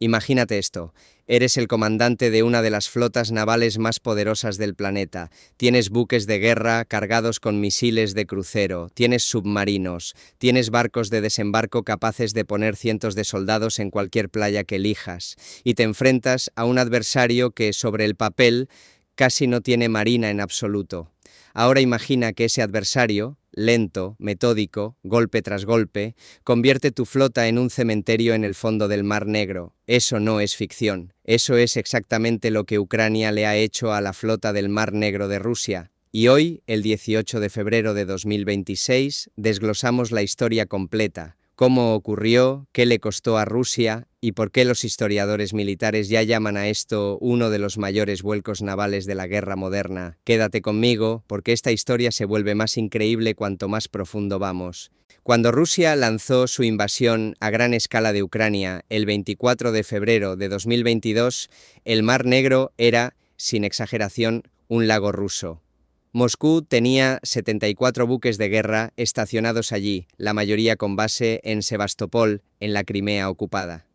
Imagínate esto. Eres el comandante de una de las flotas navales más poderosas del planeta. Tienes buques de guerra cargados con misiles de crucero, tienes submarinos, tienes barcos de desembarco capaces de poner cientos de soldados en cualquier playa que elijas, y te enfrentas a un adversario que, sobre el papel, casi no tiene marina en absoluto. Ahora imagina que ese adversario, lento, metódico, golpe tras golpe, convierte tu flota en un cementerio en el fondo del Mar Negro. Eso no es ficción. Eso es exactamente lo que Ucrania le ha hecho a la flota del Mar Negro de Rusia. Y hoy, el 18 de febrero de 2026, desglosamos la historia completa. Cómo ocurrió, qué le costó a Rusia y por qué los historiadores militares ya llaman a esto uno de los mayores vuelcos navales de la guerra moderna. Quédate conmigo, porque esta historia se vuelve más increíble cuanto más profundo vamos. Cuando Rusia lanzó su invasión a gran escala de Ucrania el 24 de febrero de 2022, el Mar Negro era, sin exageración, un lago ruso. Moscú tenía 74 buques de guerra estacionados allí, la mayoría con base en Sebastopol, en la Crimea ocupada.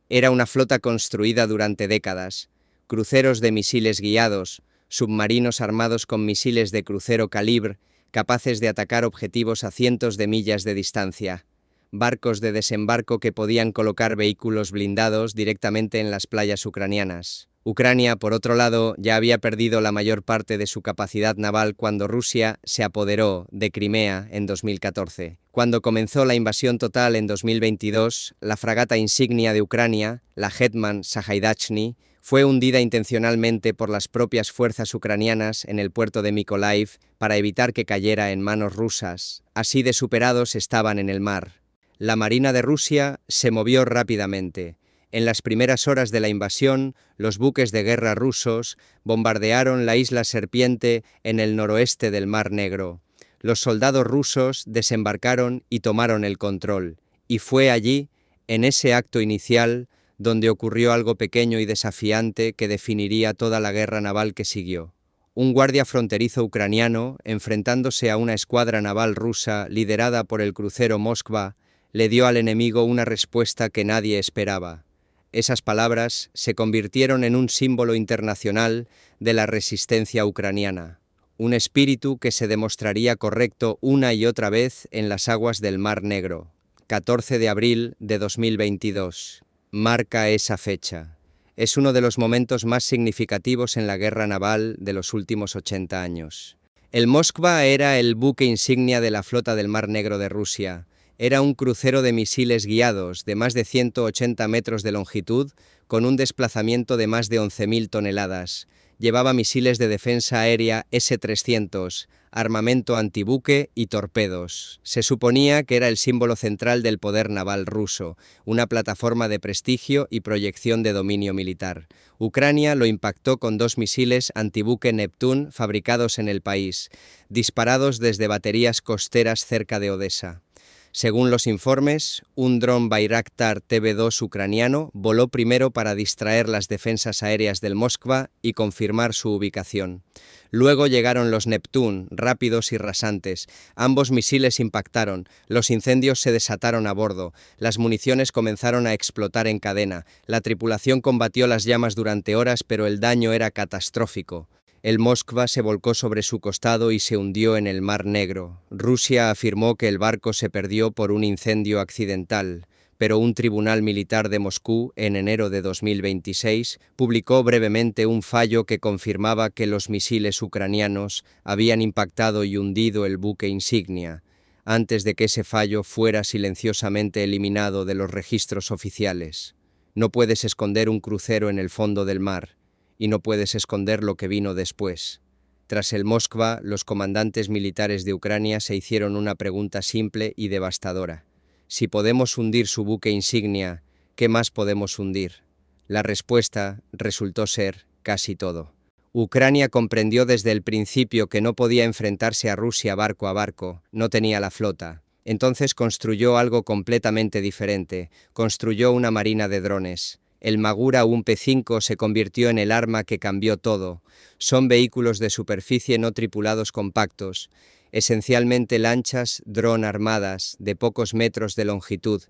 Era una flota construida durante décadas, cruceros de misiles guiados, submarinos armados con misiles de crucero calibre, capaces de atacar objetivos a cientos de millas de distancia, barcos de desembarco que podían colocar vehículos blindados directamente en las playas ucranianas. Ucrania, por otro lado, ya había perdido la mayor parte de su capacidad naval cuando Rusia se apoderó de Crimea en 2014. Cuando comenzó la invasión total en 2022, la fragata insignia de Ucrania, la Hetman Sahaidachny, fue hundida intencionalmente por las propias fuerzas ucranianas en el puerto de Mykolaiv para evitar que cayera en manos rusas. Así de superados estaban en el mar. La Marina de Rusia se movió rápidamente. En las primeras horas de la invasión, los buques de guerra rusos bombardearon la isla Serpiente en el noroeste del Mar Negro. Los soldados rusos desembarcaron y tomaron el control. Y fue allí, en ese acto inicial, donde ocurrió algo pequeño y desafiante que definiría toda la guerra naval que siguió. Un guardia fronterizo ucraniano, enfrentándose a una escuadra naval rusa liderada por el crucero Moskva, le dio al enemigo una respuesta que nadie esperaba. Esas palabras se convirtieron en un símbolo internacional de la resistencia ucraniana, un espíritu que se demostraría correcto una y otra vez en las aguas del Mar Negro. 14 de abril de 2022. Marca esa fecha. Es uno de los momentos más significativos en la guerra naval de los últimos 80 años. El Moskva era el buque insignia de la flota del Mar Negro de Rusia. Era un crucero de misiles guiados de más de 180 metros de longitud, con un desplazamiento de más de 11.000 toneladas. Llevaba misiles de defensa aérea S-300, armamento antibuque y torpedos. Se suponía que era el símbolo central del poder naval ruso, una plataforma de prestigio y proyección de dominio militar. Ucrania lo impactó con 2 misiles antibuque Neptune fabricados en el país, disparados desde baterías costeras cerca de Odesa. Según los informes, un dron Bayraktar TB2 ucraniano voló primero para distraer las defensas aéreas del Moskva y confirmar su ubicación. Luego llegaron los Neptune, rápidos y rasantes. Ambos misiles impactaron, los incendios se desataron a bordo, las municiones comenzaron a explotar en cadena, la tripulación combatió las llamas durante horas, pero el daño era catastrófico. El Moskva se volcó sobre su costado y se hundió en el Mar Negro. Rusia afirmó que el barco se perdió por un incendio accidental, pero un tribunal militar de Moscú, en enero de 2026, publicó brevemente un fallo que confirmaba que los misiles ucranianos habían impactado y hundido el buque insignia, antes de que ese fallo fuera silenciosamente eliminado de los registros oficiales. No puedes esconder un crucero en el fondo del mar. Y no puedes esconder lo que vino después. Tras el Moskva, los comandantes militares de Ucrania se hicieron una pregunta simple y devastadora. Si podemos hundir su buque insignia, ¿qué más podemos hundir? La respuesta resultó ser casi todo. Ucrania comprendió desde el principio que no podía enfrentarse a Rusia barco a barco, no tenía la flota. Entonces construyó algo completamente diferente, construyó una marina de drones. El Magura UMP-5 se convirtió en el arma que cambió todo. Son vehículos de superficie no tripulados compactos, esencialmente lanchas dron armadas de pocos metros de longitud,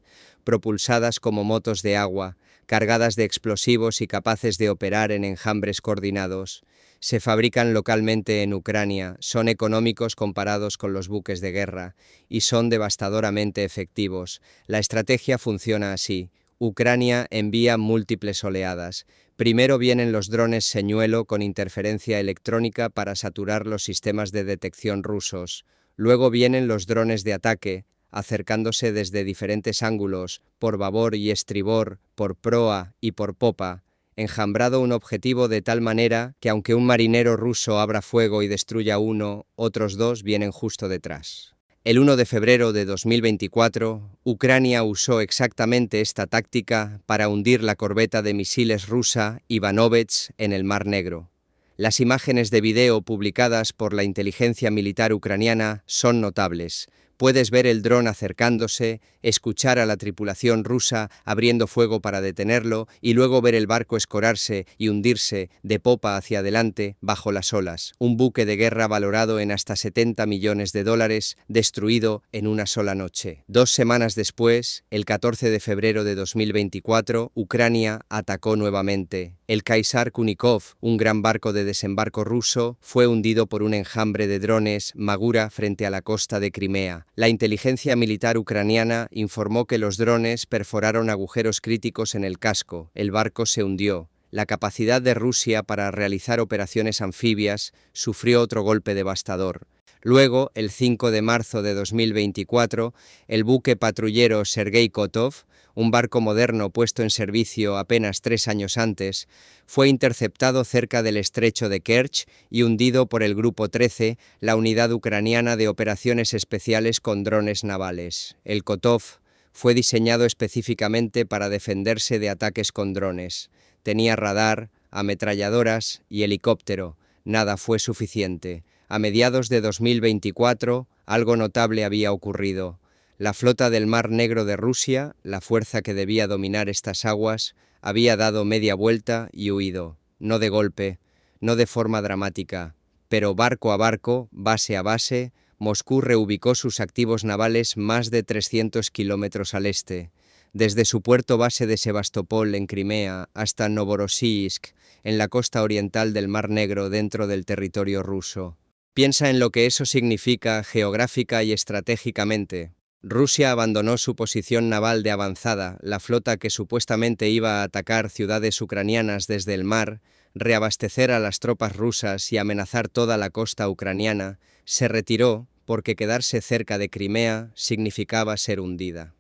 propulsadas como motos de agua, cargadas de explosivos y capaces de operar en enjambres coordinados. Se fabrican localmente en Ucrania, son económicos comparados con los buques de guerra y son devastadoramente efectivos. La estrategia funciona así. Ucrania envía múltiples oleadas. Primero vienen los drones señuelo con interferencia electrónica para saturar los sistemas de detección rusos. Luego vienen los drones de ataque, acercándose desde diferentes ángulos, por babor y estribor, por proa y por popa, enjambrado un objetivo de tal manera que aunque un marinero ruso abra fuego y destruya uno, otros dos vienen justo detrás. El 1 de febrero de 2024, Ucrania usó exactamente esta táctica para hundir la corbeta de misiles rusa Ivanovets en el Mar Negro. Las imágenes de video publicadas por la inteligencia militar ucraniana son notables. Puedes ver el dron acercándose, escuchar a la tripulación rusa abriendo fuego para detenerlo y luego ver el barco escorarse y hundirse de popa hacia adelante bajo las olas. Un buque de guerra valorado en hasta $70 millones, destruido en una sola noche. 2 semanas después, el 14 de febrero de 2024, Ucrania atacó nuevamente. El Kaisar Kunikov, un gran barco de desembarco ruso, fue hundido por un enjambre de drones Magura frente a la costa de Crimea. La inteligencia militar ucraniana informó que los drones perforaron agujeros críticos en el casco. El barco se hundió. La capacidad de Rusia para realizar operaciones anfibias sufrió otro golpe devastador. Luego, el 5 de marzo de 2024, el buque patrullero Sergei Kotov, un barco moderno puesto en servicio apenas 3 años antes, fue interceptado cerca del estrecho de Kerch y hundido por el Grupo 13, la unidad ucraniana de operaciones especiales con drones navales. El Kotov fue diseñado específicamente para defenderse de ataques con drones. Tenía radar, ametralladoras y helicóptero. Nada fue suficiente. A mediados de 2024, algo notable había ocurrido. La flota del Mar Negro de Rusia, la fuerza que debía dominar estas aguas, había dado media vuelta y huido. No de golpe, no de forma dramática, pero barco a barco, base a base, Moscú reubicó sus activos navales más de 300 kilómetros al este. Desde su puerto base de Sebastopol en Crimea hasta Novorossiysk, en la costa oriental del Mar Negro dentro del territorio ruso. Piensa en lo que eso significa geográfica y estratégicamente. Rusia abandonó su posición naval de avanzada, la flota que supuestamente iba a atacar ciudades ucranianas desde el mar, reabastecer a las tropas rusas y amenazar toda la costa ucraniana, se retiró porque quedarse cerca de Crimea significaba ser hundida.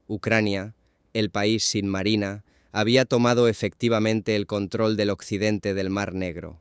Ucrania, el país sin marina, había tomado efectivamente el control del occidente del Mar Negro.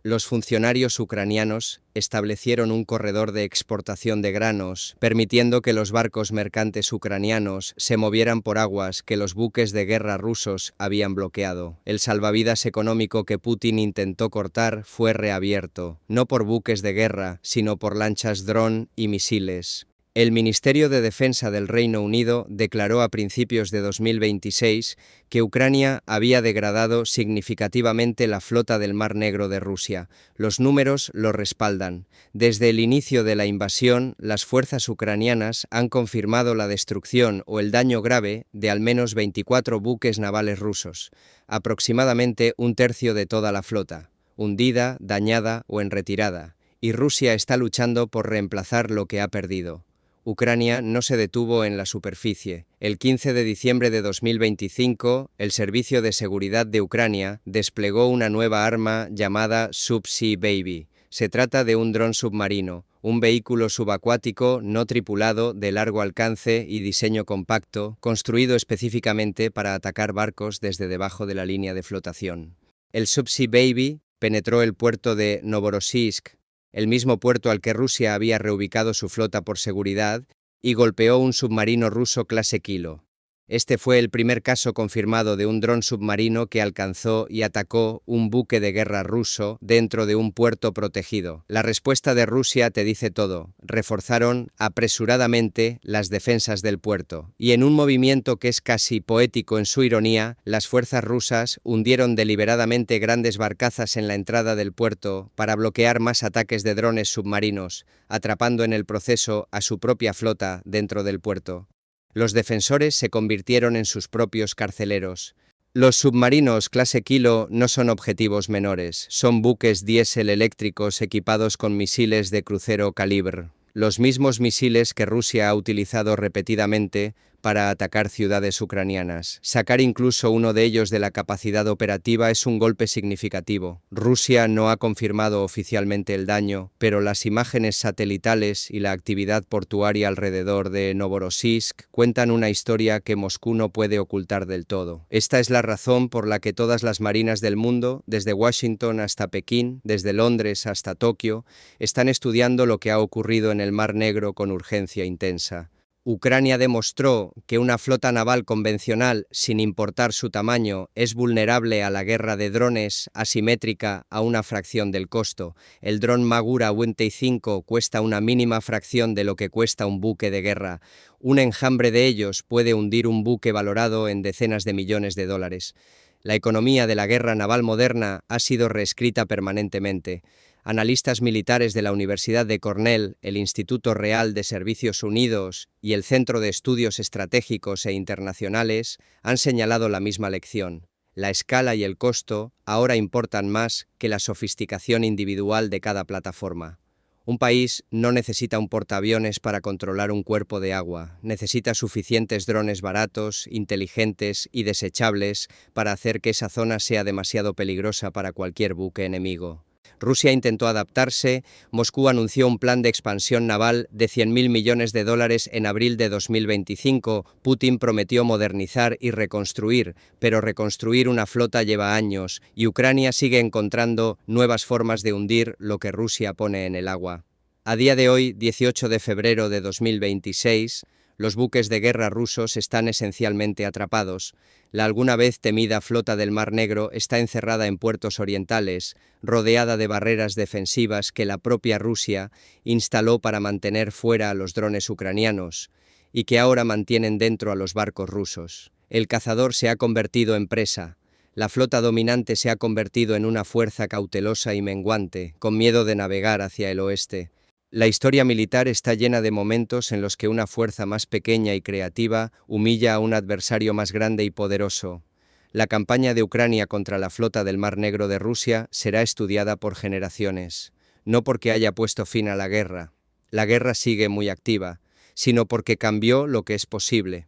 Los funcionarios ucranianos establecieron un corredor de exportación de granos, permitiendo que los barcos mercantes ucranianos se movieran por aguas que los buques de guerra rusos habían bloqueado. El salvavidas económico que Putin intentó cortar fue reabierto, no por buques de guerra, sino por lanchas dron y misiles. El Ministerio de Defensa del Reino Unido declaró a principios de 2026 que Ucrania había degradado significativamente la flota del Mar Negro de Rusia. Los números lo respaldan. Desde el inicio de la invasión, las fuerzas ucranianas han confirmado la destrucción o el daño grave de al menos 24 buques navales rusos, aproximadamente un tercio de toda la flota, hundida, dañada o en retirada, y Rusia está luchando por reemplazar lo que ha perdido. Ucrania no se detuvo en la superficie. El 15 de diciembre de 2025, el Servicio de Seguridad de Ucrania desplegó una nueva arma llamada Subsea Baby. Se trata de un dron submarino, un vehículo subacuático no tripulado de largo alcance y diseño compacto, construido específicamente para atacar barcos desde debajo de la línea de flotación. El Subsea Baby penetró el puerto de Novorossiysk, el mismo puerto al que Rusia había reubicado su flota por seguridad, y golpeó un submarino ruso clase Kilo. Este fue el primer caso confirmado de un dron submarino que alcanzó y atacó un buque de guerra ruso dentro de un puerto protegido. La respuesta de Rusia te dice todo. Reforzaron apresuradamente las defensas del puerto. Y en un movimiento que es casi poético en su ironía, las fuerzas rusas hundieron deliberadamente grandes barcazas en la entrada del puerto para bloquear más ataques de drones submarinos, atrapando en el proceso a su propia flota dentro del puerto. Los defensores se convirtieron en sus propios carceleros. Los submarinos clase Kilo no son objetivos menores, son buques diésel eléctricos equipados con misiles de crucero Kalibr, los mismos misiles que Rusia ha utilizado repetidamente para atacar ciudades ucranianas. Sacar incluso uno de ellos de la capacidad operativa es un golpe significativo. Rusia no ha confirmado oficialmente el daño, pero las imágenes satelitales y la actividad portuaria alrededor de Novorossiysk cuentan una historia que Moscú no puede ocultar del todo. Esta es la razón por la que todas las marinas del mundo, desde Washington hasta Pekín, desde Londres hasta Tokio, están estudiando lo que ha ocurrido en el Mar Negro con urgencia intensa. Ucrania demostró que una flota naval convencional, sin importar su tamaño, es vulnerable a la guerra de drones asimétrica a una fracción del costo. El dron Magura 25 cuesta una mínima fracción de lo que cuesta un buque de guerra. Un enjambre de ellos puede hundir un buque valorado en decenas de millones de dólares. La economía de la guerra naval moderna ha sido reescrita permanentemente. Analistas militares de la Universidad de Cornell, el Instituto Real de Servicios Unidos y el Centro de Estudios Estratégicos e Internacionales han señalado la misma lección. La escala y el costo ahora importan más que la sofisticación individual de cada plataforma. Un país no necesita un portaaviones para controlar un cuerpo de agua, necesita suficientes drones baratos, inteligentes y desechables para hacer que esa zona sea demasiado peligrosa para cualquier buque enemigo. Rusia intentó adaptarse, Moscú anunció un plan de expansión naval de 100.000 millones de dólares en abril de 2025, Putin prometió modernizar y reconstruir, pero reconstruir una flota lleva años, y Ucrania sigue encontrando nuevas formas de hundir lo que Rusia pone en el agua. A día de hoy, 18 de febrero de 2026, los buques de guerra rusos están esencialmente atrapados. La alguna vez temida flota del Mar Negro está encerrada en puertos orientales, rodeada de barreras defensivas que la propia Rusia instaló para mantener fuera a los drones ucranianos, y que ahora mantienen dentro a los barcos rusos. El cazador se ha convertido en presa. La flota dominante se ha convertido en una fuerza cautelosa y menguante, con miedo de navegar hacia el oeste. La historia militar está llena de momentos en los que una fuerza más pequeña y creativa humilla a un adversario más grande y poderoso. La campaña de Ucrania contra la flota del Mar Negro de Rusia será estudiada por generaciones, no porque haya puesto fin a la guerra sigue muy activa, sino porque cambió lo que es posible.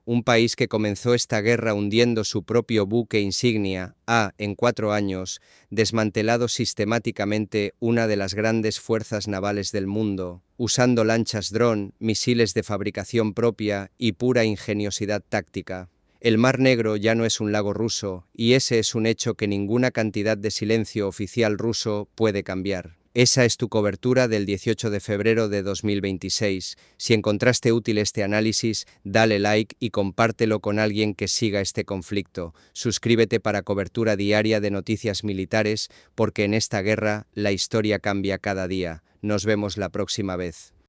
Un país que comenzó esta guerra hundiendo su propio buque insignia ha, en 4 años, desmantelado sistemáticamente una de las grandes fuerzas navales del mundo, usando lanchas dron, misiles de fabricación propia y pura ingeniosidad táctica. El Mar Negro ya no es un lago ruso, y ese es un hecho que ninguna cantidad de silencio oficial ruso puede cambiar. Esa es tu cobertura del 18 de febrero de 2026. Si encontraste útil este análisis, dale like y compártelo con alguien que siga este conflicto. Suscríbete para cobertura diaria de noticias militares, porque en esta guerra la historia cambia cada día. Nos vemos la próxima vez.